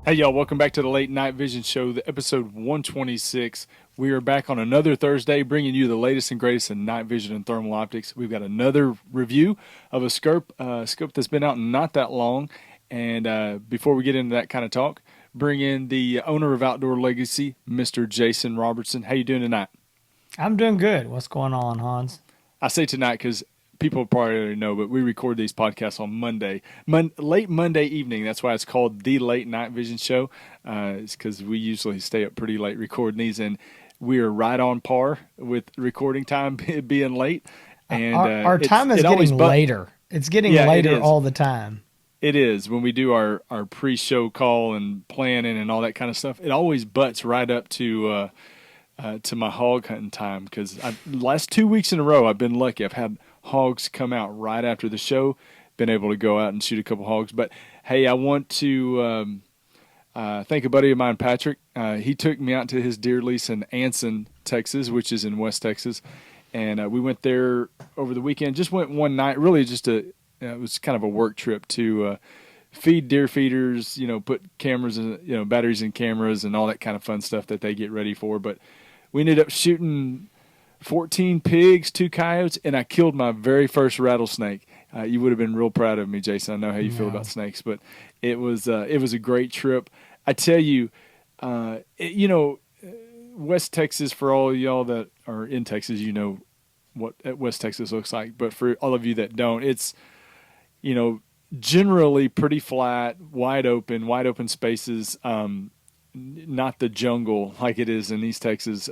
Hey, y'all, welcome back to the Late Night Vision Show, the episode 126. We are back on another Thursday, bringing you the latest and greatest in night vision and thermal optics. We've got another review of a scope that's been out not that long. And before we get into that kind of talk, bring in the owner of Outdoor Legacy, Mr. Jason Robertson. How you doing tonight? I'm doing good. What's going on, Hans? I say tonight because people probably already know, but we record these podcasts on Monday, late Monday evening. That's why it's called the Late Night Vision Show. It's because we usually stay up pretty late recording these, and we are right on par with recording time being late. And Our time is getting later. It's getting later all the time. It is when we do our pre-show call and planning and all that kind of stuff. It always butts right up to my hog hunting time because last 2 weeks in a row I've been lucky. I've had hogs come out right after the show, been able to go out and shoot a couple hogs. But hey, I want to thank a buddy of mine, Patrick. He took me out to his deer lease in Anson, Texas, which is in West Texas, and we went there over the weekend. Just went one night, really just it was kind of a work trip to feed deer feeders, put cameras and batteries in cameras and all that kind of fun stuff that they get ready for. But we ended up shooting 14 pigs, 2 coyotes, and I killed my very first rattlesnake. You would have been real proud of me, Jason. I know how you feel about snakes, but it was a great trip. I tell you, West Texas, for all y'all that are in Texas, you know what West Texas looks like. But for all of you that don't, it's generally pretty flat, wide open spaces. Not the jungle like it is in East Texas.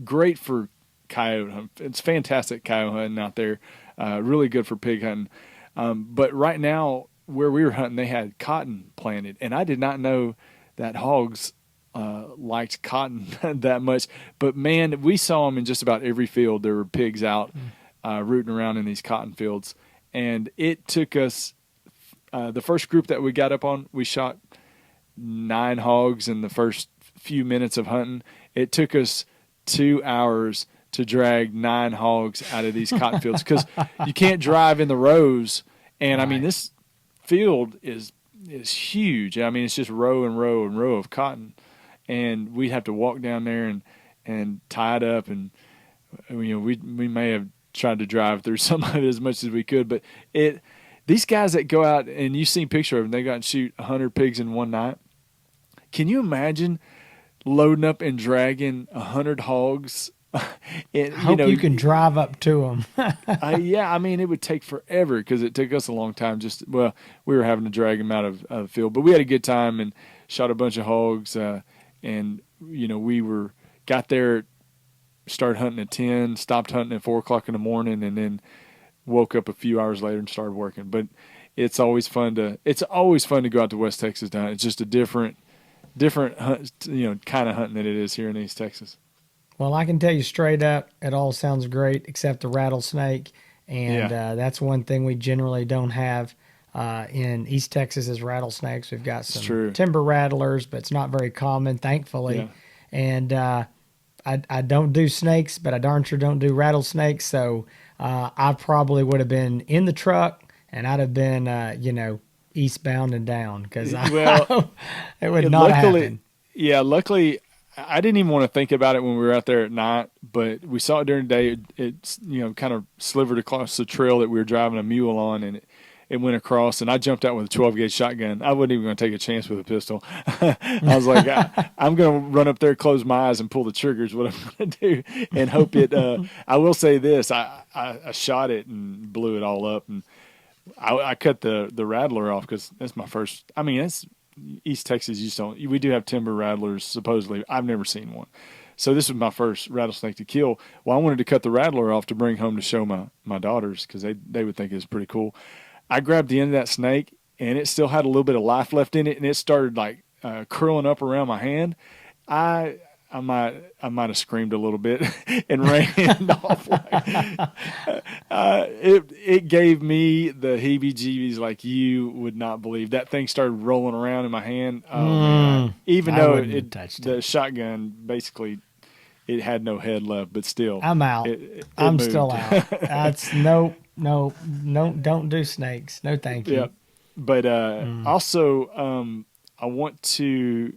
Great for coyote hunt. It's fantastic coyote hunting out there. Really good for pig hunting. But right now, where we were hunting, they had cotton planted, and I did not know that hogs liked cotton that much. But man, we saw them in just about every field. There were pigs out rooting around in these cotton fields, and it took us. The first group that we got up on, we shot 9 hogs in the first few minutes of hunting. It took us 2 hours to drag 9 hogs out of these cotton fields because you can't drive in the rows. And I mean, this field is huge. I mean, it's just row and row and row of cotton, and we have to walk down there and tie it up. And we may have tried to drive through some of it as much as we could, but these guys that go out, and you've seen picture of them, they go out and shoot 100 pigs in one night. Can you imagine loading up and dragging 100 hogs? I hope you can drive up to them. Yeah, I mean, it would take forever because it took us a long time. We were having to drag them out of the field, but we had a good time and shot a bunch of hogs. And we got there, started hunting at 10, stopped hunting at 4 o'clock in the morning, and then woke up a few hours later and started working. But it's always fun to go out to West Texas to hunt. It's just a different hunt, kind of hunting than it is here in East Texas. Well, I can tell you straight up, it all sounds great except the rattlesnake, and that's one thing we generally don't have in East Texas is rattlesnakes. We've got some timber rattlers, but it's not very common, thankfully. Yeah. And I don't do snakes, but I darn sure don't do rattlesnakes, so I probably would have been in the truck, and I'd have been, eastbound and down because it would not happen. Yeah, luckily, I didn't even want to think about it when we were out there at night, but we saw it during the day. It's kind of slivered across the trail that we were driving a mule on, and it went across, and I jumped out with a 12-gauge shotgun. I wasn't even going to take a chance with a pistol. I was like, I'm going to run up there, close my eyes, and pull the trigger is what I'm going to do, and hope it I will say this. I shot it and blew it all up, and I cut the rattler off because that's my first. I mean, that's East Texas. We do have timber rattlers, supposedly. I've never seen one. So this was my first rattlesnake to kill. Well, I wanted to cut the rattler off to bring home to show my daughters because they would think it was pretty cool. I grabbed the end of that snake, and it still had a little bit of life left in it, and it started like curling up around my hand. I might have screamed a little bit and ran off. It gave me the heebie-jeebies like you would not believe. That thing started rolling around in my hand. Man. Even though the shotgun basically it had no head left, but still, I'm out. I'm moved. Still out. That's no, don't do snakes. No, thank you. Yeah, but also I want to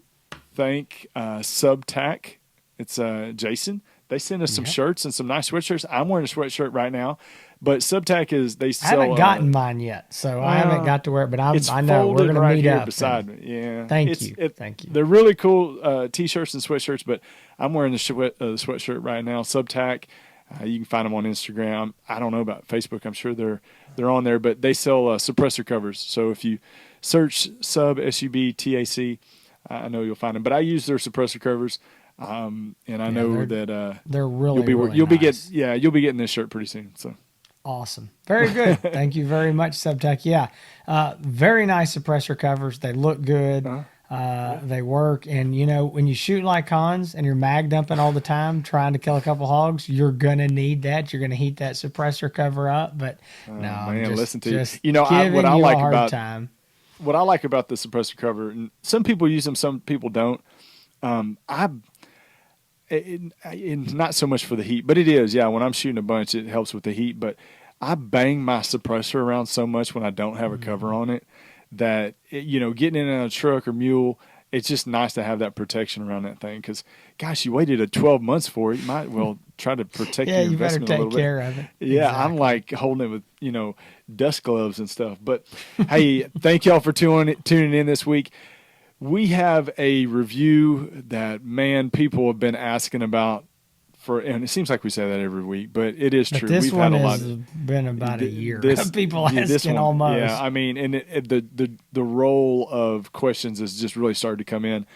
thank Subtac. It's Jason. They send us some shirts and some nice sweatshirts. I'm wearing a sweatshirt right now, but Subtac they sell. I haven't gotten mine yet, so I haven't got to wear it. But I know we're going to meet here up beside me. Yeah, thank you. They're really cool t-shirts and sweatshirts. But I'm wearing the sweatshirt right now. Subtac. You can find them on Instagram. I don't know about Facebook. I'm sure they're on there, but they sell suppressor covers. So if you search SUBTAC, I know you'll find them. But I use their suppressor covers. And I know that they're really you'll be nice. You'll be getting this shirt pretty soon. So awesome, very good. Thank you very much, Subtech. Yeah, very nice suppressor covers. They look good. They work, and when you shoot like cons and you're mag dumping all the time, trying to kill a couple hogs, you're gonna need that. You're gonna heat that suppressor cover up. But no, man, listen to you. What I like about the suppressor cover, and some people use them, some people don't. Not so much for the heat, but it is. Yeah, when I'm shooting a bunch, it helps with the heat. But I bang my suppressor around so much when I don't have a cover on it that getting in a truck or mule, it's just nice to have that protection around that thing. Because, gosh, you waited 12 months for it. You might well try to protect your investment a little bit. Yeah, you better take care of it. Yeah, exactly. I'm like holding it with dust gloves and stuff. But hey, thank y'all for tuning in this week. We have a review that, man, people have been asking about and it seems like we say that every week, but it is true. This one has been about a year. People asking almost. Yeah, I mean, and the role of questions has just really started to come in.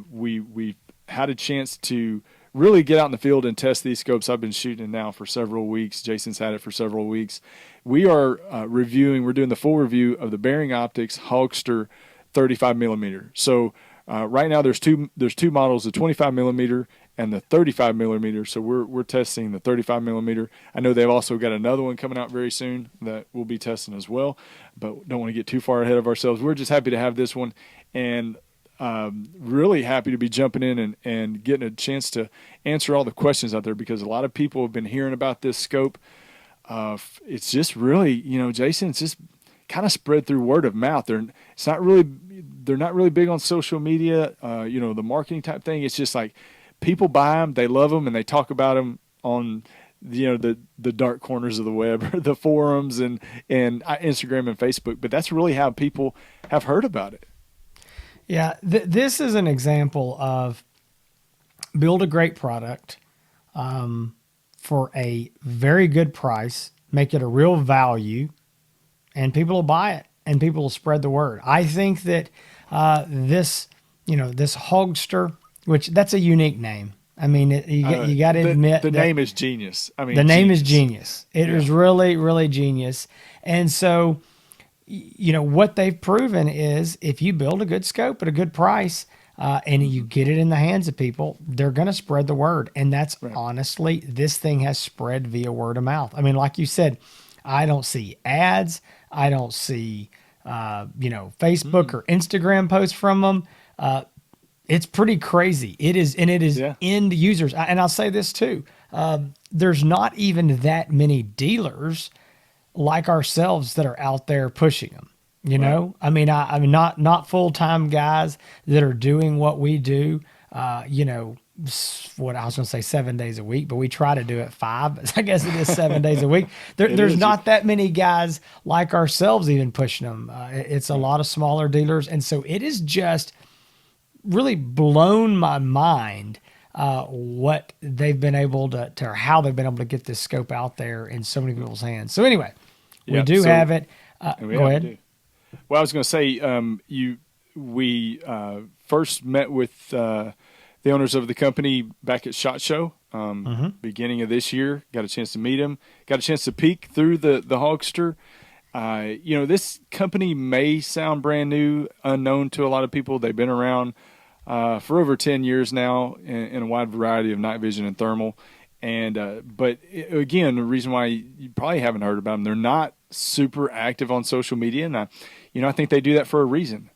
We've had a chance to really get out in the field and test these scopes. I've been shooting it now for several weeks. Jason's had it for several weeks. We are we're doing the full review of the Bering Optics Hogster 35 millimeter. So right now there's two models, the 25 millimeter and the 35 millimeter. So we're testing the 35 millimeter. I know they've also got another one coming out very soon that we'll be testing as well, but don't want to get too far ahead of ourselves. We're just happy to have this one, and really happy to be jumping in and getting a chance to answer all the questions out there, because a lot of people have been hearing about this scope. It's just really, Jason, it's just kind of spread through word of mouth. They're not really big on social media, the marketing type thing. It's just like people buy them, they love them, and they talk about them on the dark corners of the web, or the forums and Instagram and Facebook. But that's really how people have heard about it. Yeah, this is an example of build a great product for a very good price, make it a real value, and people will buy it, and people will spread the word. I think that this Hogster, which that's a unique name. I mean, you got to admit the name is genius. I mean, the name is genius. It is really, really genius. And so, what they've proven is if you build a good scope at a good price, and you get it in the hands of people, they're going to spread the word. And that's honestly, this thing has spread via word of mouth. I mean, like you said, I don't see ads. I don't see, Facebook or Instagram posts from them. It's pretty crazy. It is, and it is end users. And I'll say this too. There's not even that many dealers like ourselves that are out there pushing them. I mean, I mean, not full-time guys that are doing what we do, what I was going to say 7 days a week, but we try to do it 5. But I guess it is 7 days a week. There's not that many guys like ourselves even pushing them. It's a lot of smaller dealers. And so it is just really blown my mind what they've been able to or how they've been able to get this scope out there in so many people's hands. So anyway, we do have it. Go ahead. Well, I was going to say, we first met with the owners of the company back at SHOT Show, beginning of this year. Got a chance to meet them. Got a chance to peek through the Hogster. This company may sound brand new, unknown to a lot of people. They've been around for over 10 years now in a wide variety of night vision and thermal. But again, the reason why you probably haven't heard about them, they're not super active on social media, and I think they do that for a reason.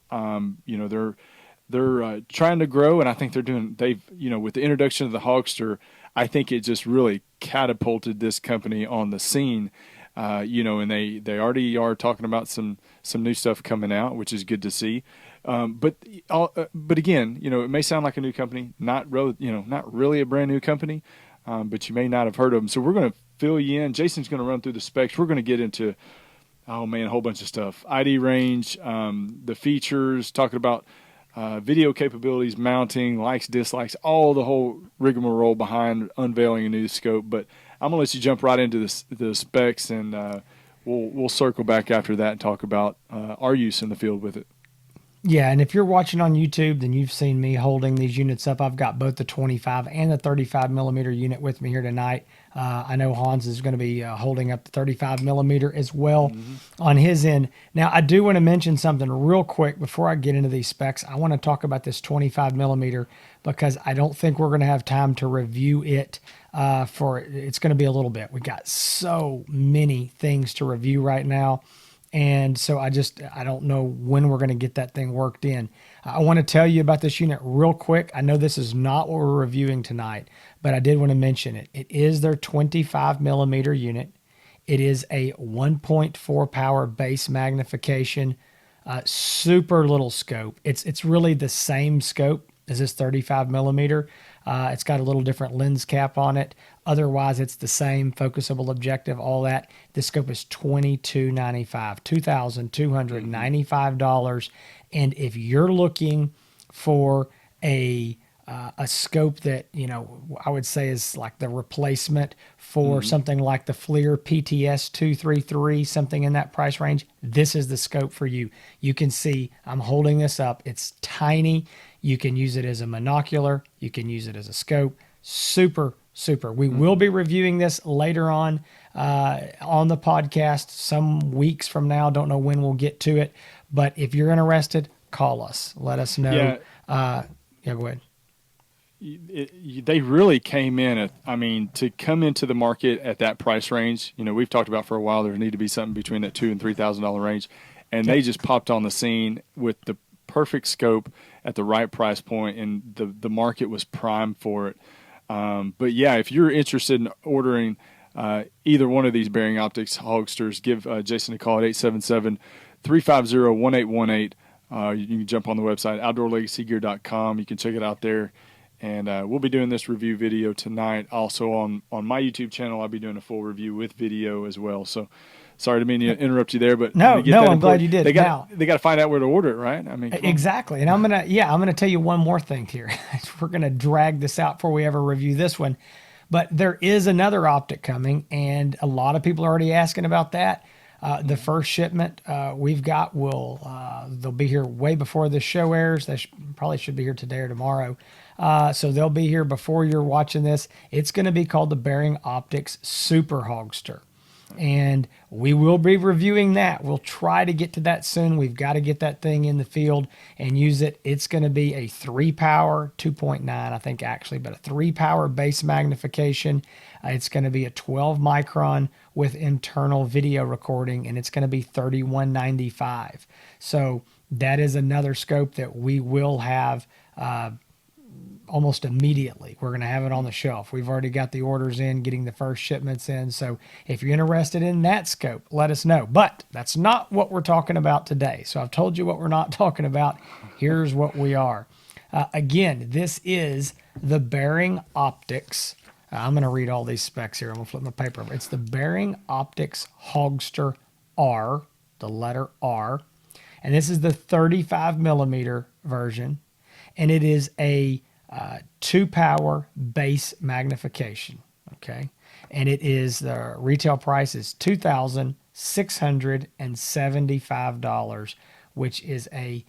They're trying to grow, and I think with the introduction of the Hogster, I think it just really catapulted this company on the scene. And they already are talking about some new stuff coming out, which is good to see. But again, it may sound like a new company, not really a brand new company, but you may not have heard of them. So we're going to fill you in. Jason's going to run through the specs. We're going to get into, oh man, a whole bunch of stuff. ID range, the features, talking about video capabilities, mounting, likes, dislikes, all the whole rigmarole behind unveiling a new scope. But I'm gonna let you jump right into the specs, and we'll circle back after that and talk about our use in the field with it. Yeah, and if you're watching on YouTube, then you've seen me holding these units up. I've got both the 25 and the 35 millimeter unit with me here tonight. I know Hans is going to be holding up the 35 millimeter as well on his end. Now, I do want to mention something real quick before I get into these specs. I want to talk about this 25 millimeter because I don't think we're going to have time to review it. It's going to be a little bit. We got so many things to review right now. And so I don't know when we're going to get that thing worked in. I want to tell you about this unit real quick. I know this is not what we're reviewing tonight, but I did want to mention it. It is their 25 millimeter unit. It is a 1.4 power base magnification, super little scope. It's really the same scope as this 35 millimeter. It's got a little different lens cap on it. Otherwise, it's the same focusable objective, all that. This scope is $2,295, $2,295. And if you're looking for a scope that, I would say is like the replacement for something like the FLIR PTS 233, something in that price range, this is the scope for you. You can see I'm holding this up. It's tiny. You can use it as a monocular. You can use it as a scope. Super. We will be reviewing this later on the podcast some weeks from now. Don't know when we'll get to it. But if you're interested, call us. Let us know. Yeah, go ahead. They really came in to come into the market at that price range. We've talked about for a while there need to be something between that $2,000 and $3,000 range, and they just popped on the scene with the perfect scope at the right price point, and the market was primed for it. But yeah, if you're interested in ordering either one of these Bering Optics Hogsters, give Jason a call at 877-350-1818. You can jump on the website, outdoorlegacygear.com. You can check it out there. And we'll be doing this review video tonight. Also on my YouTube channel, I'll be doing a full review with video as well. So sorry to interrupt you there, but I'm glad you did. They got to find out where to order it, right? Exactly. And I'm gonna tell you one more thing here. We're gonna drag this out before we ever review this one, but there is another optic coming, and a lot of people are already asking about that. The first shipment we've got they'll be here way before this show airs. They probably should be here today or tomorrow. So they'll be here before you're watching this. It's going to be called the Bering Optics Super Hogster. And we will be reviewing that. We'll try to get to that soon. We've got to get that thing in the field and use it. It's going to be a 3-power, 2.9 I think actually, but a 3-power base magnification. It's going to be a 12 micron with internal video recording, and it's going to be $3,195. So that is another scope that we will have almost immediately. We're going to have it on the shelf. We've already got the orders in, getting the first shipments in. So if you're interested in that scope, let us know. But that's not what we're talking about today. So I've told you what we're not talking about. Here's what we are. Again, this is the Bering Optics. I'm going to read all these specs here. I'm going to flip my paper over. It's the Bering Optics Hogster R, the letter R. And this is the 35 millimeter version. And it is a 2-power base magnification, okay? And the retail price is $2,675, which is a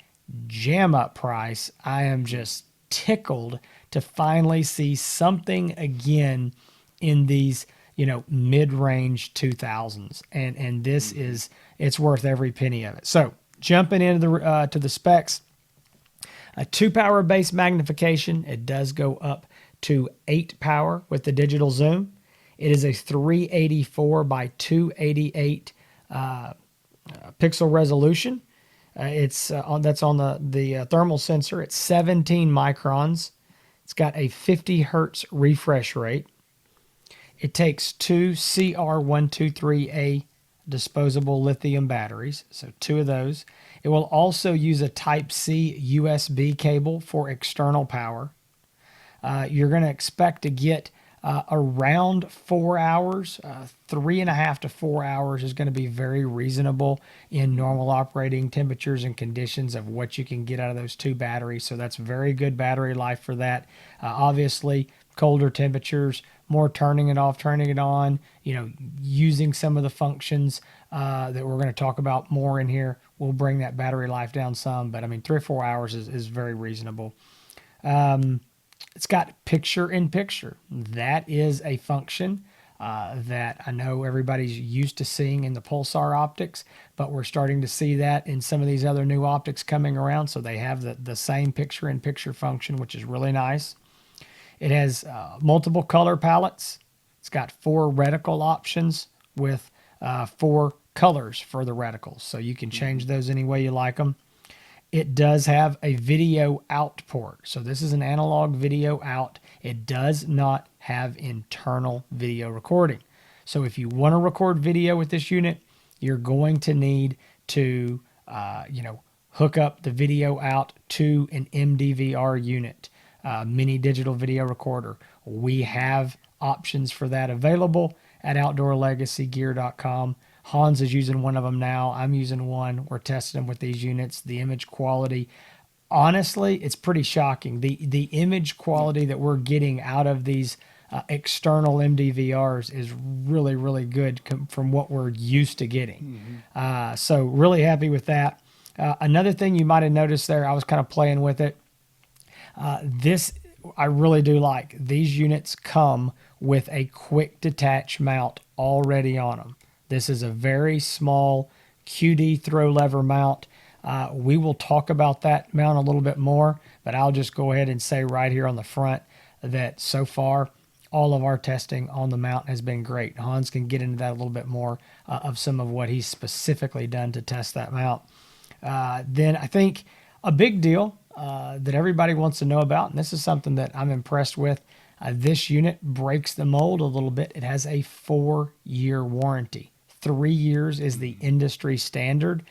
jam-up price. I am just tickled to finally see something again in these, mid-range 2000s. And this it's worth every penny of it. So jumping into to the specs, a 2-power base magnification. It does go up to 8 power with the digital zoom. It is a 384 by 288 pixel resolution. That's on the thermal sensor. It's 17 microns. It's got a 50 hertz refresh rate. It takes two CR123A disposable lithium batteries, so 2 of those. It will also use a Type-C USB cable for external power. You're going to expect to get around 4 hours, 3.5 to 4 hours is going to be very reasonable in normal operating temperatures and conditions of what you can get out of those 2 batteries. So that's very good battery life for that. Obviously, colder temperatures, more turning it off, turning it on, using some of the functions that we're going to talk about more in here will bring that battery life down some. But I mean, 3 or 4 hours is very reasonable. It's got picture in picture. That is a function that I know everybody's used to seeing in the Pulsar optics, but we're starting to see that in some of these other new optics coming around. So they have the same picture in picture function, which is really nice. It has multiple color palettes. It's got 4 reticle options with 4 colors for the reticles. So you can change those any way you like them. It does have a video out port. So this is an analog video out. It does not have internal video recording. So if you want to record video with this unit, you're going to need to, hook up the video out to an MDVR unit, mini digital video recorder. We have options for that available at outdoorlegacygear.com. Hans is using one of them now. I'm using one. We're testing them with these units. The image quality, honestly, it's pretty shocking. The image quality that we're getting out of these external MDVRs is really, really good from what we're used to getting. So really happy with that. Another thing you might have noticed there, I was kind of playing with it. This I really do like. These units come with a quick detach mount already on them. This is a very small QD throw lever mount. We will talk about that mount a little bit more, but I'll just go ahead and say right here on the front that so far all of our testing on the mount has been great. Hans can get into that a little bit more of some of what he's specifically done to test that mount. Then I think a big deal that everybody wants to know about, and this is something that I'm impressed with, this unit breaks the mold a little bit. It has a 4-year warranty. 3 years is the industry standard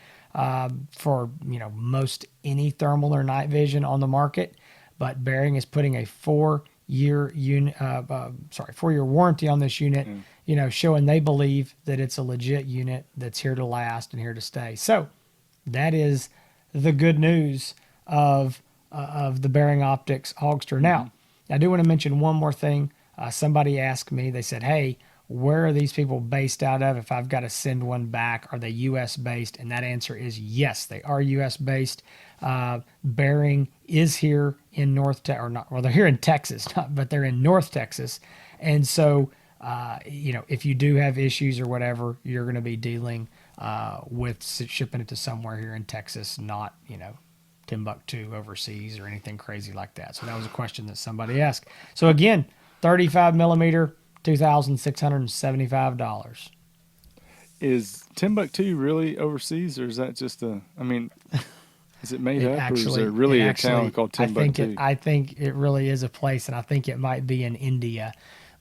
for most any thermal or night vision on the market, but Bering is putting a 4-year warranty on this unit. Showing they believe that it's a legit unit that's here to last and here to stay. So that is the good news of the Bering Optics Hogster. Now, I do want to mention one more thing. Somebody asked me, they said, hey, where are these people based out of? If I've got to send one back, are they U.S. based? And that answer is yes, they are U.S. based. Bering is here in they're here in Texas, but they're in North Texas. And so, if you do have issues or whatever, you're going to be dealing with shipping it to somewhere here in Texas, not, Timbuktu overseas or anything crazy like that. So that was a question that somebody asked. So again, 35 millimeter, $2,675. Is Timbuktu really overseas, or is that just is it made up, or is there really a town called Timbuktu? I think it really is a place, and I think it might be in India,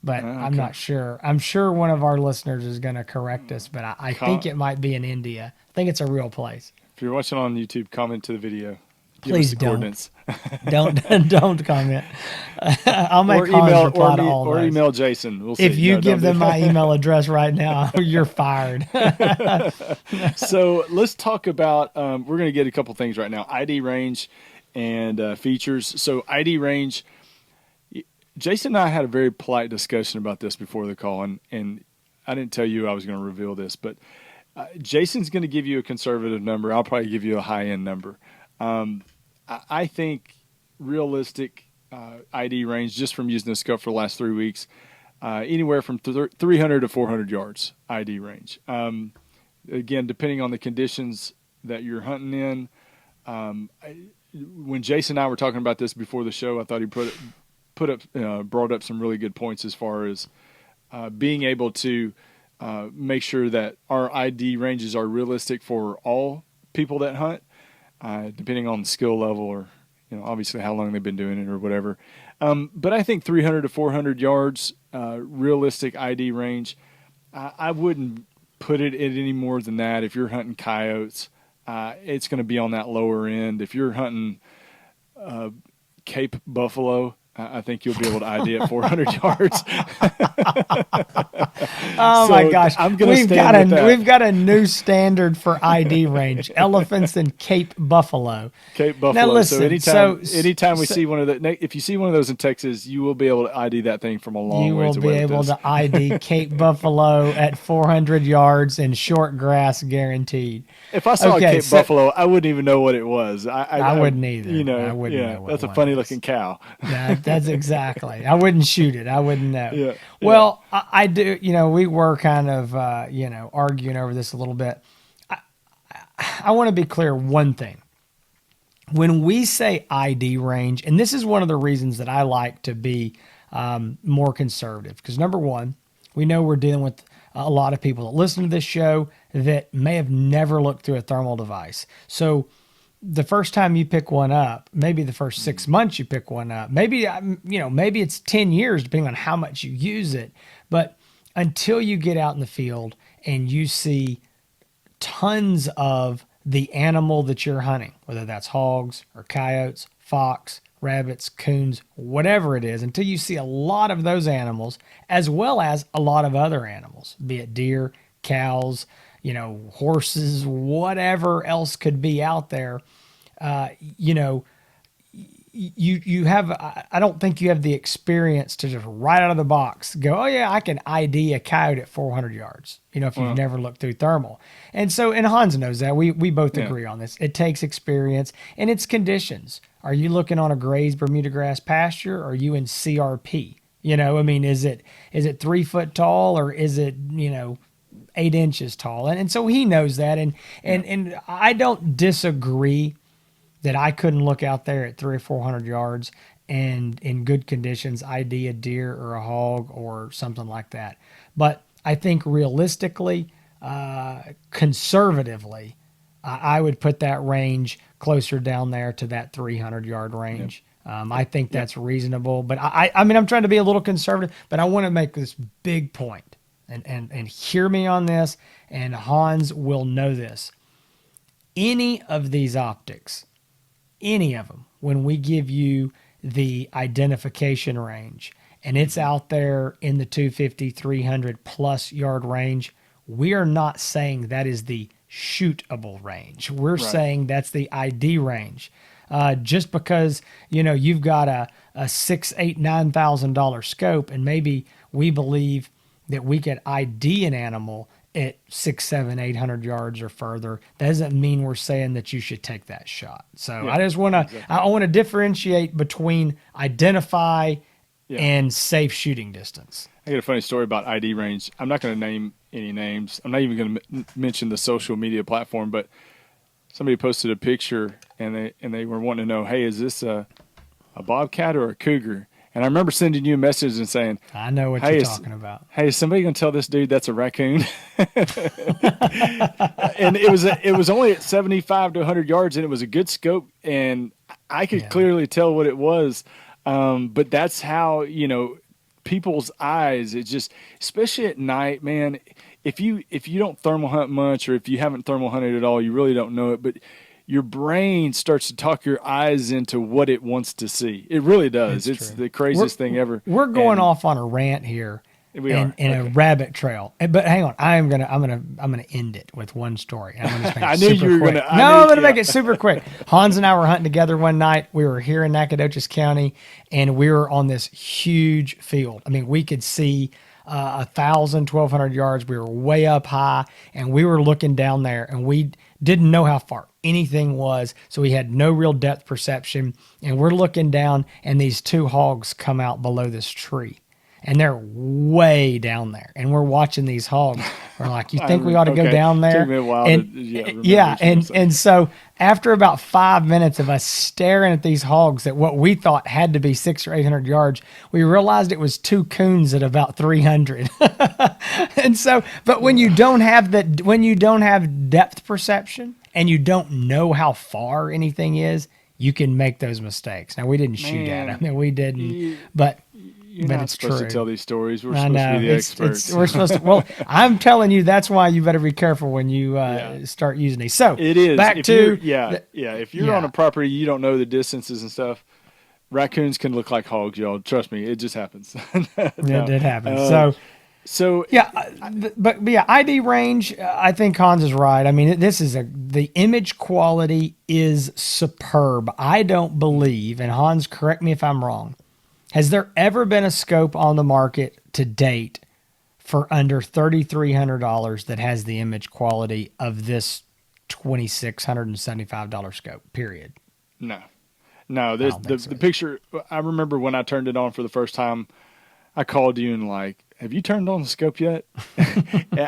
but okay. I'm not sure. I'm sure one of our listeners is going to correct us, but I think it might be in India. I think it's a real place. If you're watching on YouTube, comment to the video. Please don't. don't comment. I'll make Hans reply to all those. Or email Jason. We'll see. If you give them my email address right now, you're fired. So let's talk about, we're going to get a couple things right now. ID range and features. So ID range, Jason and I had a very polite discussion about this before the call, and I didn't tell you I was going to reveal this, but Jason's going to give you a conservative number. I'll probably give you a high-end number. I think realistic ID range, just from using the scope for the last 3 weeks, anywhere from 300 to 400 yards ID range. Again, depending on the conditions that you're hunting in. When Jason and I were talking about this before the show, I thought he brought up some really good points as far as being able to make sure that our ID ranges are realistic for all people that hunt. Depending on the skill level or, obviously how long they've been doing it or whatever. But I think 300 to 400 yards, realistic ID range. I wouldn't put it at any more than that. If you're hunting coyotes, it's going to be on that lower end. If you're hunting Cape buffalo, I think you'll be able to ID at 400 yards. Oh, so my gosh. I'm going to stand with that. We've got a new standard for ID range. Elephants and Cape buffalo. Cape buffalo. Now listen, so anytime we see one of the, if you see one of those in Texas, you will be able to ID that thing from a long ways away. You will be able to ID Cape buffalo at 400 yards in short grass guaranteed. If I saw a Cape buffalo, I wouldn't even know what it was. I wouldn't either. You know, I wouldn't know what that's a funny looking cow. That's exactly. I wouldn't shoot it. I wouldn't know. Yeah, well, I do. You know, we were kind of arguing over this a little bit. I want to be clear one thing. When we say ID range, and this is one of the reasons that I like to be more conservative, because number one, we know we're dealing with a lot of people that listen to this show that may have never looked through a thermal device. So the first time you pick one up, maybe the first 6 months you pick one up, maybe it's 10 years, depending on how much you use it. But until you get out in the field and you see tons of the animal that you're hunting, whether that's hogs or coyotes, fox, rabbits, coons, whatever it is, until you see a lot of those animals, as well as a lot of other animals, be it deer, cows, horses, whatever else could be out there, you have, I don't think you have the experience to just right out of the box go, oh yeah, I can ID a coyote at 400 yards, if you've never looked through thermal. And so, and Hans knows that, we both agree on this. It takes experience and it's conditions. Are you looking on a grazed Bermuda grass pasture? Or are you in CRP? Is it 3 foot tall or is it, 8 inches tall? And so he knows that. And I don't disagree that I couldn't look out there at 300 or 400 yards and in good conditions ID a deer or a hog or something like that. But I think realistically, conservatively, I would put that range closer down there to that 300 yard range. Yep. I think that's reasonable. But I'm trying to be a little conservative, but I want to make this big point. And hear me on this, and Hans will know this. Any of these optics, any of them, when we give you the identification range, and it's out there in the 250, 300 plus yard range, we are not saying that is the shootable range. We're saying that's the ID range. Just because, you've got a $6,000, $8,000, $9,000 scope, and maybe we believe that we could ID an animal at 600, 700, 800 yards or further, that doesn't mean we're saying that you should take that shot. So I just want to, I want to differentiate between identify and safe shooting distance. I got a funny story about ID range. I'm not going to name any names. I'm not even going to mention the social media platform, but somebody posted a picture and they were wanting to know, hey, is this a bobcat or a cougar? And I remember sending you a message and saying, I know what you're talking about. Hey, is somebody going to tell this dude that's a raccoon? And it was only at 75 to 100 yards, and it was a good scope, and I could clearly tell what it was. But that's how, people's eyes, it just, especially at night, man, if you don't thermal hunt much, or if you haven't thermal hunted at all, you really don't know it. But your brain starts to talk your eyes into what it wants to see. It really does. It's the craziest thing ever. We're going off on a rant here. We are. In a rabbit trail. But hang on, I'm gonna end it with one story. I'm gonna just make it I knew you were quick. gonna. I'm gonna make it super quick. Hans and I were hunting together one night. We were here in Nacogdoches County, and we were on this huge field. We could see 1,000, 1,200 yards. We were way up high, and we were looking down there, and we didn't know how far anything was, so we had no real depth perception. And we're looking down, and these 2 hogs come out below this tree, and they're way down there. And we're watching these hogs. We're like, you think we ought to go down there? Took me a while and so after about 5 minutes of us staring at these hogs at what we thought had to be 600 or 800 yards, we realized it was 2 coons at about 300. And so, but when you don't have depth perception and you don't know how far anything is, you can make those mistakes. Now, we didn't shoot at them. We didn't, but You're but not it's supposed true. to tell these stories. We're I supposed to know. be the experts. We're supposed to. Well, I'm telling you, that's why you better be careful when you start using these. So It is. back If to if you're on a property, you don't know the distances and stuff. Raccoons can look like hogs, y'all. Trust me, it just happens. No. it happens. Uh, so Yeah, but yeah, ID range. I think Hans is right. I mean, the image quality is superb. I don't believe, and Hans, correct me if I'm wrong. Has there ever been a scope on the market to date for under $3,300 that has the image quality of this $2,675 scope? Period. no. I This don't think so the either. picture. I remember when I turned it on for the first time. I called you and like, have you turned on the scope yet?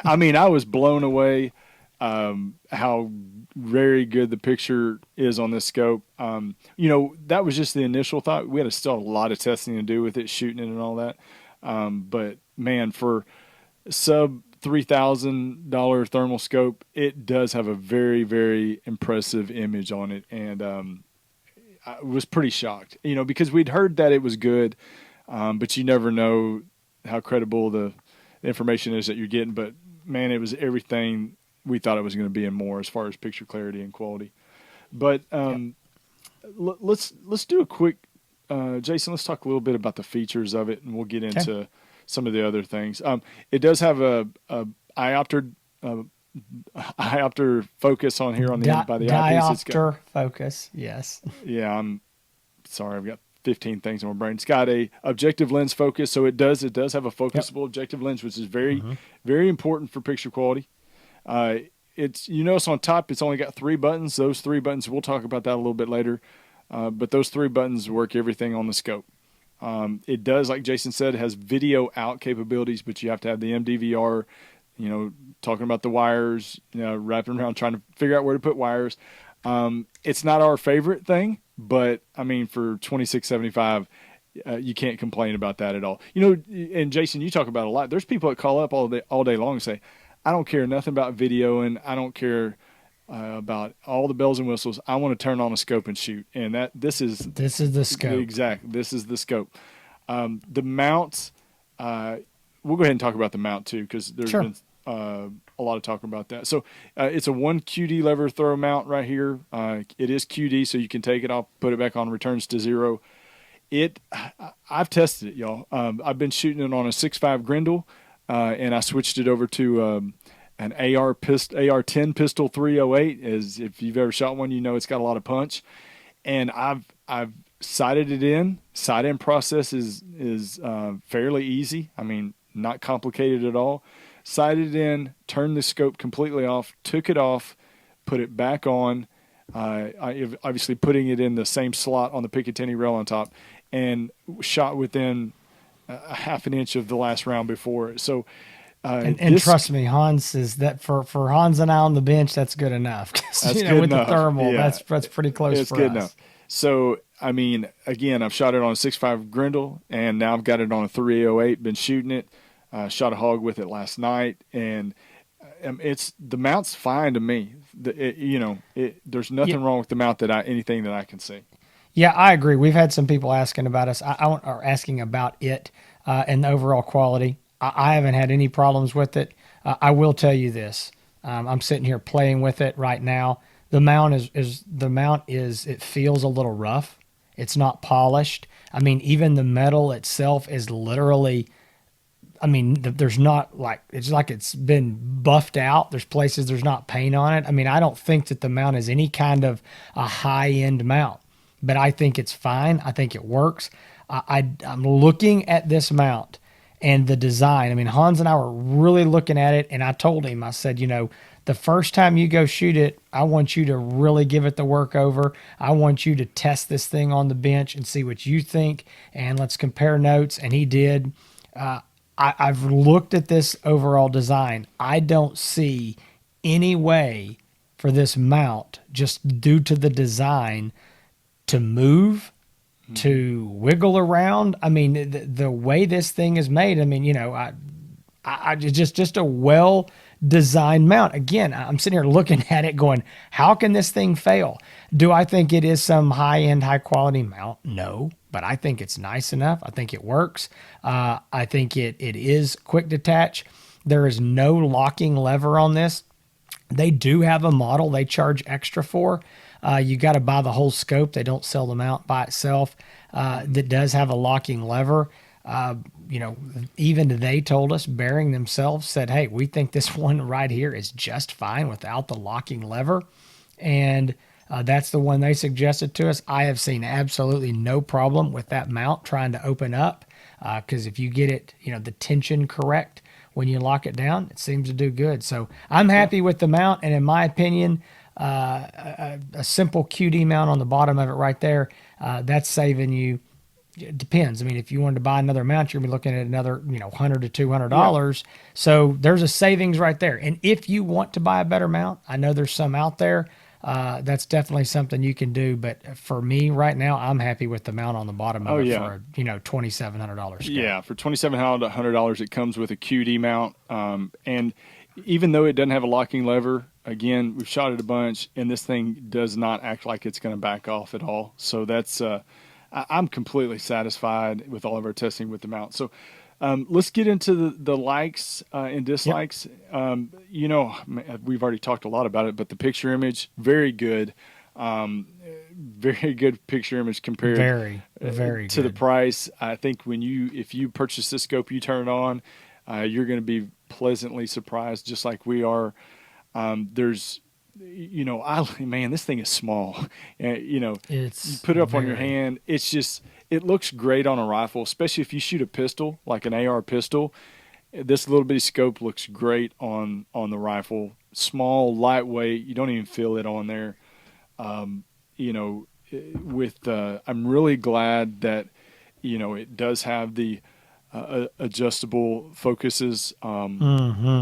I mean, I was blown away how very good the picture is on this scope. That was just the initial thought. We had still a lot of testing to do with it, shooting it and all that. But man, for sub $3,000 thermal scope, it does have a very, very impressive image on it. And I was pretty shocked, because we'd heard that it was good, but you never know how credible the information is that you're getting. But man, it was everything we thought it was going to be and more as far as picture clarity and quality. But Yep. let's do a quick, Jason. Let's talk a little bit about the features of it, and we'll get Okay. into some of the other things. It does have a iopter uh, iopter focus on here on the end by the eyepiece. It's got, Diopter focus. Yes. yeah. I'm sorry, I've got 15 things in my brain. It's got a objective lens focus, so it does have a Yep. focusable objective lens, which is very very important for picture quality. Uh, you notice on top it's only got 3 buttons. Those 3 buttons, we'll talk about that a little bit later. But those 3 buttons work everything on the scope. It does, like Jason said, it has video out capabilities, but you have to have the MDVR. Talking about the wires, wrapping around trying to figure out where to put wires. It's not our favorite thing, but I mean, for $2,675, you can't complain about that at all. And Jason, you talk about it a lot. There's people that call up all day long and say, "I don't care nothing about video, and I don't care about all the bells and whistles. I want to turn on a scope and shoot." And this is The scope. exact. This is the scope. The mounts. We'll go ahead and talk about the mount too, because there's Sure. been a lot of talk about that. So it's a 1 QD lever throw mount right here. It is QD, so you can take it off, put it back on, returns to 0. I've tested it, y'all. I've been shooting it on a 6.5 Grendel, and I switched it over to an AR-10 pistol 308. As if you've ever shot one, it's got a lot of punch. And I've sighted it in. Sight-in process is fairly easy. I mean, not complicated at all. Sighted it in, turned the scope completely off, took it off, put it back on. Obviously putting it in the same slot on the Picatinny rail on top, and shot within a half an inch of the last round before it. So, And trust me, Hans is that for Hans and I on the bench, that's good enough. 'Cause, that's good with enough. the thermal, Yeah. that's pretty close It's for good us. enough. So, I mean, again, I've shot it on a 6.5 Grendel, and now I've got it on a 308. Been shooting it. Shot a hog with it last night, and the mount's fine to me. There's nothing wrong with the mount anything that I can see. Yeah, I agree. We've had some people asking about us. Or asking about it and the overall quality. I haven't had any problems with it. I will tell you this. I'm sitting here playing with it right now. The mount is it feels a little rough. It's not polished. I mean, even the metal itself is literally. I mean, there's not like it's like it's been buffed out. There's places there's not paint on it. I mean, I don't think that the mount is any kind of a high end mount, but I think it's fine. I think it works. I'm looking at this mount and the design. I mean, Hans and I were really looking at it, and I told him, I said, the first time you go shoot it, I want you to really give it the work over. I want you to test this thing on the bench and see what you think, and let's compare notes. And he did. I've looked at this overall design. I don't see any way for this mount, just due to the design, to move, to wiggle around. I mean, the way this thing is made, I mean, I just a well design mount. Again, I'm sitting here looking at it going, how can this thing fail? Do I think it is some high-end, high-quality mount? No, but I think it's nice enough. I think it works. I think it is quick detach. There is no locking lever on this. They do have a model they charge extra for. You got to buy the whole scope. They don't sell the mount by itself. That does have a locking lever. Even they told us, Bering themselves said, hey, we think this one right here is just fine without the locking lever. And that's the one they suggested to us. I have seen absolutely no problem with that mount trying to open up, because if you get it, the tension correct when you lock it down, it seems to do good. So I'm happy with the mount. And in my opinion, a simple QD mount on the bottom of it right there, that's saving you. It depends. I mean, if you wanted to buy another mount, you're gonna be looking at another, $100 to $200. Yeah. So there's a savings right there. And if you want to buy a better mount, I know there's some out there. That's definitely something you can do. But for me right now, I'm happy with the mount on the bottom of it for a, $2,700 scope. Yeah, for $2,700, it comes with a QD mount. And even though it doesn't have a locking lever, again, we've shot it a bunch, and this thing does not act like it's going to back off at all. So that's I'm completely satisfied with all of our testing with the mount. So let's get into the likes and dislikes. Yep. We've already talked a lot about it, but the picture image, very good. Very good picture image compared very to the price. I think if you purchase this scope, you turn it on, you're going to be pleasantly surprised, just like we are. This thing is small. You put it up on your hand. It's just, it looks great on a rifle, especially if you shoot a pistol, like an AR pistol. This little bitty scope looks great on the rifle. Small, lightweight. You don't even feel it on there. I'm really glad that, it does have the adjustable focuses, on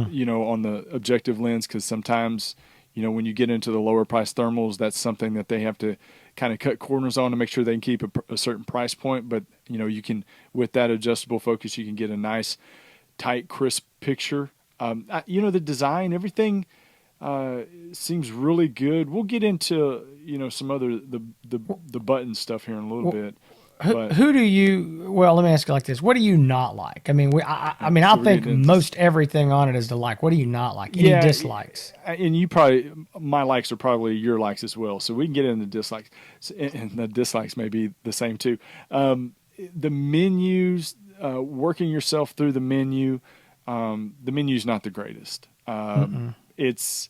the objective lens, because sometimes, when you get into the lower price thermals, that's something that they have to kind of cut corners on to make sure they can keep a certain price point. But, you can, with that adjustable focus, you can get a nice, tight, crisp picture. The design, everything seems really good. We'll get into, some other, the button stuff here in a little bit. Who do you? Well, let me ask you like this: what do you not like? I mean, I think most everything on it is to like. What do you not like? Any dislikes? And my likes are probably your likes as well. So we can get into dislikes, and the dislikes may be the same too. The menus, working yourself through the menu. The menu's not the greatest. It's,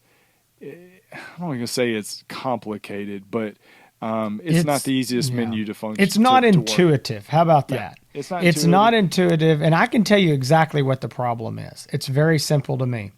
I'm not going to say it's complicated, but it's not the easiest menu to function. It's not intuitive. How about that? Yeah, it's not intuitive. And I can tell you exactly what the problem is. It's very simple to me.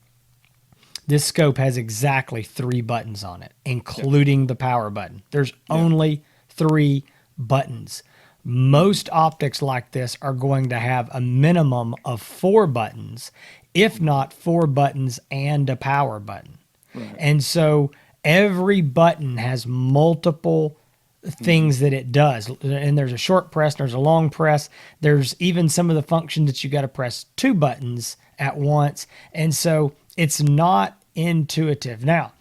This scope has exactly 3 buttons on it, including the power button. There's only 3 buttons. Most optics like this are going to have a minimum of 4 buttons, if not 4 buttons and a power button. Right. And so every button has multiple things that it does. And there's a short press, there's a long press. There's even some of the functions that you got to press 2 buttons at once. And so it's not intuitive. Now,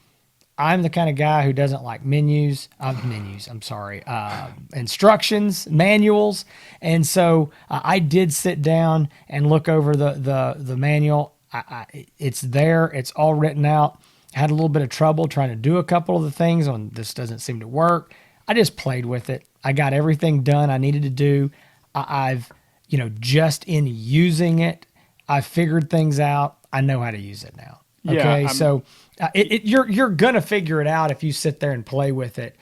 I'm the kind of guy who doesn't like instructions, manuals. And so I did sit down and look over the manual. It's there. It's all written out. Had a little bit of trouble trying to do a couple of the things on this doesn't seem to work. I just played with it. I got everything done I needed to do. I've, just in using it, I figured things out. I know how to use it now. Okay. Yeah, so you're going to figure it out if you sit there and play with it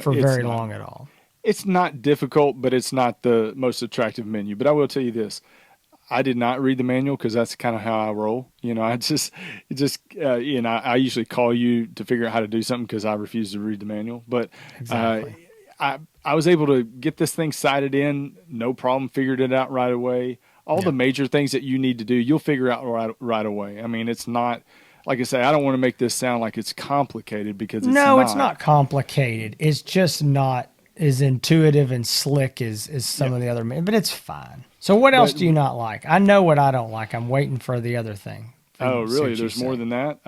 for very long at all. It's not difficult, but it's not the most attractive menu. But I will tell you this. I did not read the manual because that's kind of how I roll. I usually call you to figure out how to do something because I refuse to read the manual. But exactly. I was able to get this thing sighted in, no problem, figured it out right away. All the major things that you need to do, you'll figure out right away. I mean, it's not, like I say, I don't want to make this sound like it's complicated because it's not. No, it's not complicated. It's just not as intuitive and slick as some of the other, but it's fine. So what else do you not like? I know what I don't like. I'm waiting for the other thing. Oh, really? what you There's more say. than that.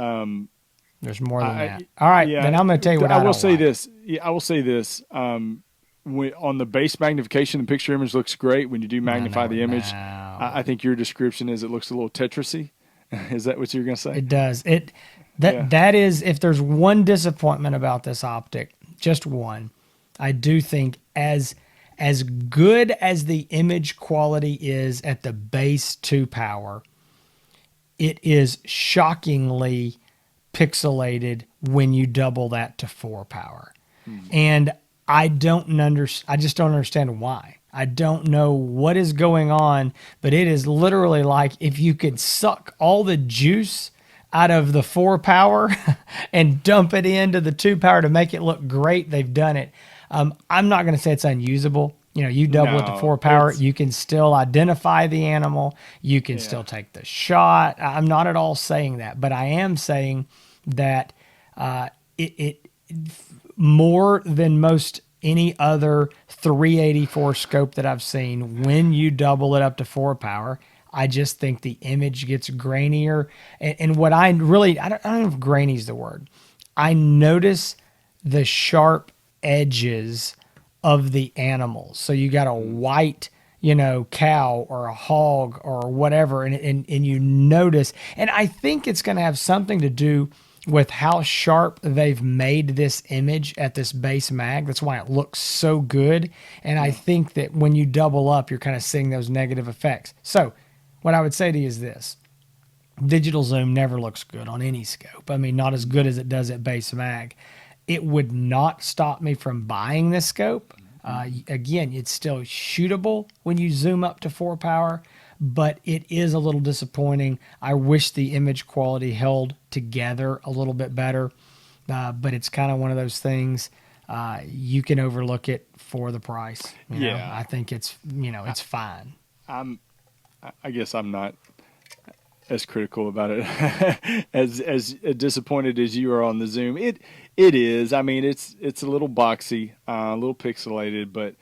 There's more than I that. All right, then yeah. I'm going to tell you what I I will don't say like. this. Yeah, I will say this. On the base magnification, the picture image looks great. When you do No, magnify no, the image, I no. think your description is it looks a little Tetrisy. Is that what you're going to say? It does. It Yeah. that is, if there's one disappointment about this optic, just one, I do think as good as the image quality is at the base 2 power, it is shockingly pixelated when you double that to 4 power. Hmm. And I just don't understand why. I don't know what is going on, but it is literally like if you could suck all the juice out of the 4 power and dump it into the 2 power to make it look great. They've done it. I'm not going to say it's unusable. You know, you double it to No, 4 power, it's you can still identify the animal. You can yeah. still take the shot. I'm not at all saying that, but I am saying that it more than most any other 384 scope that I've seen, when you double it up to 4 power, I just think the image gets grainier. And what I don't know if grainy is the word. I notice the sharp edges of the animals. So you got a Hmm. white, cow or a hog or whatever, and you notice, and I think it's going to have something to do with how sharp they've made this image at this base mag. That's why it looks so good. And I Yeah. think that when you double up, you're kind of seeing those negative effects. So what I would say to you is this: digital zoom never looks good on any scope. I mean, not as good as it does at base mag. It would not stop me from buying this scope. Again, it's still shootable when you zoom up to 4 power, but it is a little disappointing. I wish the image quality held together a little bit better, but it's kind of one of those things. You can overlook it for the price. Yeah. I think it's fine. I'm. I guess I'm not as critical about it as disappointed as you are on the zoom. It is. I mean, it's a little boxy, a little pixelated, but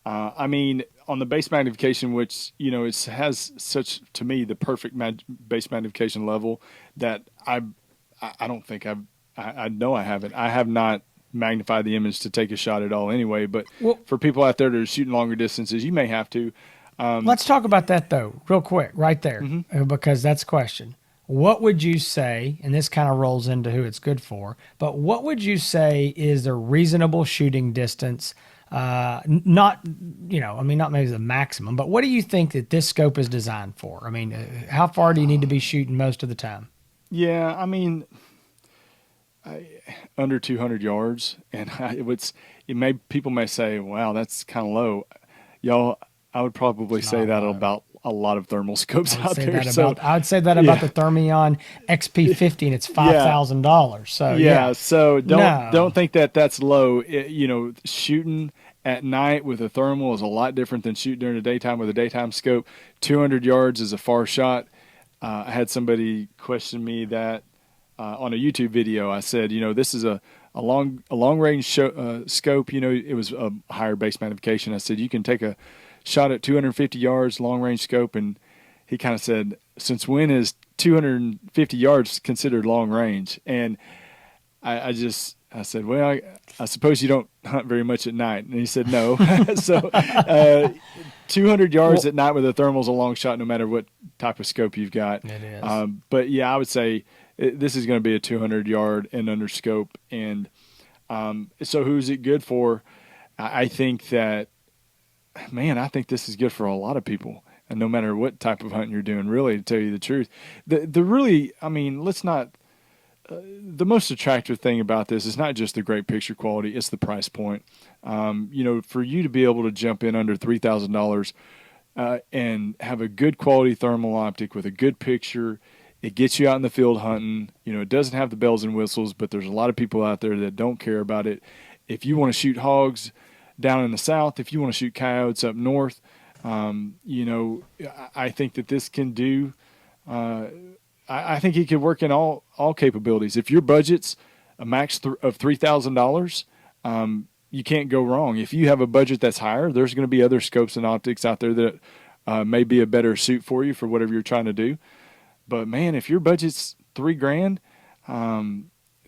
I mean, on the base magnification, which it has such, to me, the perfect base magnification level that I don't think I know I haven't. I have not magnified the image to take a shot at all anyway. But Well, for people out there that are shooting longer distances, you may have to. let's talk about that though, real quick, right there, Mhm. because that's a question. What would you say, and this kind of rolls into who it's good for, but what would you say is a reasonable shooting distance? Not, I mean, not maybe the maximum, but what do you think that this scope is designed for? I mean, how far do you need to be shooting most of the time? Yeah, I mean, under 200 yards, and people may say, "Wow, that's kind of low." Y'all, I would probably It's say not that low. about a lot of thermal scopes out there. I would say that about Yeah, the Thermion XP50, and it's yeah, $5,000. So yeah. yeah, So don't no, think that that's low. Shooting at night with a thermal is a lot different than shooting during the daytime with a daytime scope. 200 yards is a far shot. I had somebody question me that on a YouTube video. I said, this is a long range scope. It was a higher base magnification. I said you can take a shot at 250 yards long range scope, and he kind of said, since when is 250 yards considered long range? And I said, well, I suppose you don't hunt very much at night. And he said, no. So 200 yards well, at night with a thermal is a long shot, no matter what type of scope you've got. it is. But yeah, I would say this is going to be a 200 yard and under scope. And so who's it good for? I think that, man, I think this is good for a lot of people. And no matter what type of hunting you're doing, really, to tell you the truth, the really, I mean, let's not. The most attractive thing about this is not just the great picture quality; it's the price point. For you to be able to jump in under $3,000 and have a good quality thermal optic with a good picture, it gets you out in the field hunting. It doesn't have the bells and whistles, but there's a lot of people out there that don't care about it. If you want to shoot hogs down in the south, if you want to shoot coyotes up north, I think that this can do. I think it could work in all capabilities. If your budget's a max of $3,000, you can't go wrong. If you have a budget that's higher, there's going to be other scopes and optics out there that may be a better suit for you for whatever you're trying to do. But man, if your budget's $3,000,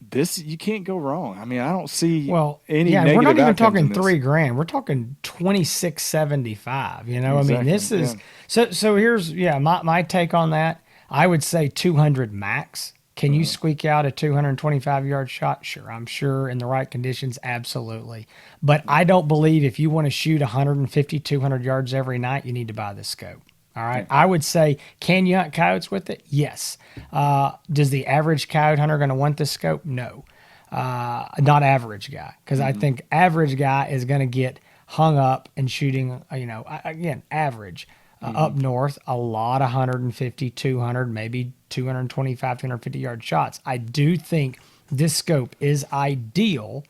this you can't go wrong. I mean, I don't see any negative we're not even outcomes talking in this. $3,000. We're talking 2,675. You know, Exactly, I mean, this is so. Here's my take on that. I would say 200 max. Can you squeak out a 225-yard shot? Sure, I'm sure in the right conditions, absolutely. But I don't believe if you want to shoot 150, 200 yards every night, you need to buy this scope. All right. I would say, can you hunt coyotes with it? Yes. Does the average coyote hunter going to want this scope? No. Not average guy. Because I think average guy is going to get hung up and shooting, again, average. Up north, a lot of 150, 200, maybe 225, 250-yard shots. I do think this scope is ideal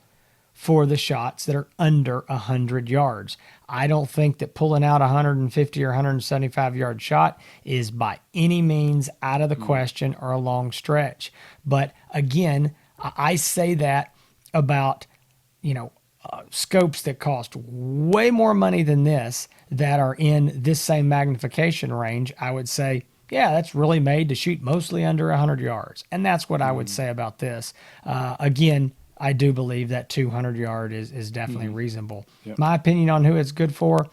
for the shots that are under 100 yards. I don't think that pulling out a 150 or 175-yard shot is by any means out of the question or a long stretch. But again, I say that about, scopes that cost way more money than this that are in this same magnification range. I would say, yeah, that's really made to shoot mostly under 100 yards. And that's what I would say about this. Again, I do believe that 200 yard is definitely reasonable. Yep. My opinion on who it's good for,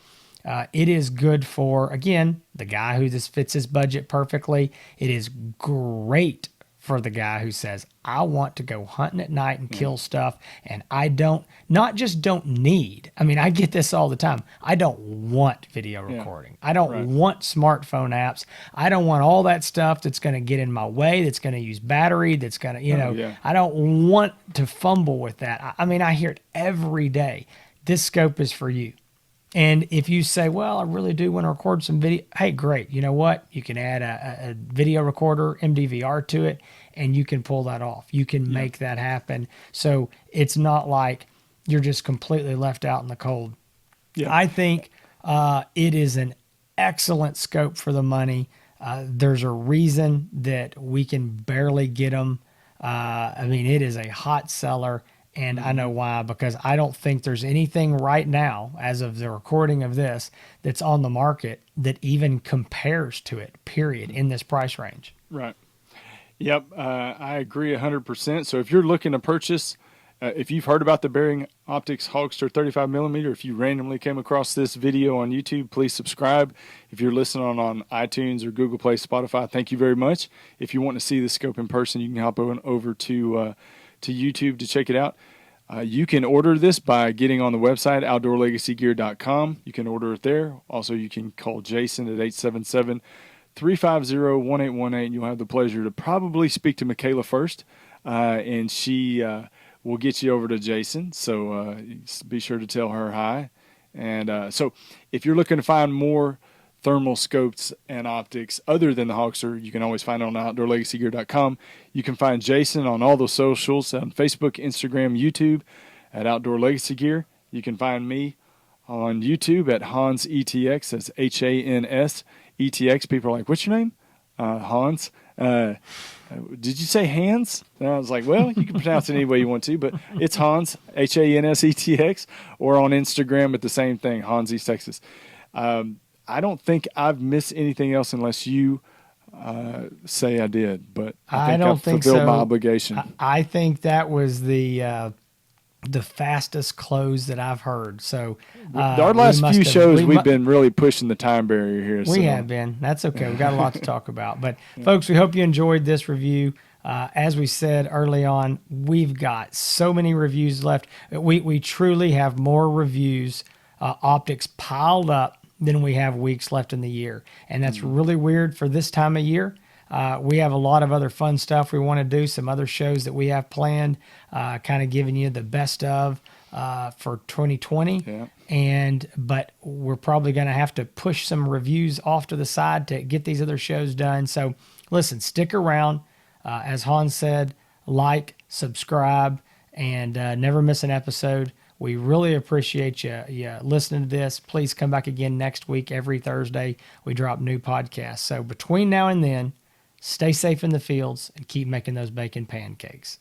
it is good for, again, the guy who this fits his budget perfectly. It is great for the guy who says, I want to go hunting at night and kill stuff. And I don't need, I mean, I get this all the time. I don't want video recording. I don't want smartphone apps. I don't want all that stuff that's going to get in my way, that's going to use battery, that's going to, I don't want to fumble with that. I mean, I hear it every day. This scope is for you. And if you say, well, I really do want to record some video, hey, great. You know what? You can add a video recorder, MDVR to it, and you can pull that off. You can make that happen. So it's not like you're just completely left out in the cold. Yeah. I think it is an excellent scope for the money. There's a reason that we can barely get them. I mean, it is a hot seller. And I know why, because I don't think there's anything right now, as of the recording of this, that's on the market that even compares to it, period, in this price range. Right. Yep. I agree 100%. So if you're looking to purchase, if you've heard about the Bering Optics Hogster 35mm, if you randomly came across this video on YouTube, please subscribe. If you're listening on iTunes or Google Play, Spotify, thank you very much. If you want to see the scope in person, you can hop on over to YouTube to check it out. You can order this by getting on the website, outdoorlegacygear.com. You can order it there. Also, you can call Jason at 877-350-1818, and you'll have the pleasure to probably speak to Michaela first, and she will get you over to Jason. So be sure to tell her hi. And so if you're looking to find more thermal scopes and optics other than the Hogster, you can always find it on outdoorlegacygear.com. You can find Jason on all the socials on Facebook, Instagram, YouTube at Outdoor Legacy Gear. You can find me on YouTube at Hans ETX. That's Hans ETX. People are like, what's your name? Hans. Did you say Hans? And I was like, well, you can pronounce it any way you want to, but it's Hans, Hans ETX, or on Instagram at the same thing, Hans East Texas. I don't think I've missed anything else unless you say I did, but I don't think I've fulfilled my obligation. I think that was the fastest close that I've heard. So our last few shows, we've been really pushing the time barrier here. We have been. That's okay. We've got a lot to talk about. But folks, we hope you enjoyed this review. As we said early on, we've got so many reviews left. We truly have more reviews, optics piled up than we have weeks left in the year. And that's really weird for this time of year. We have a lot of other fun stuff we want to do, some other shows that we have planned, kind of giving you the best of for 2020. Yeah. But we're probably going to have to push some reviews off to the side to get these other shows done. So listen, stick around. As Hans said, like, subscribe, and never miss an episode. We really appreciate you listening to this. Please come back again next week. Every Thursday, we drop new podcasts. So between now and then, stay safe in the fields and keep making those bacon pancakes.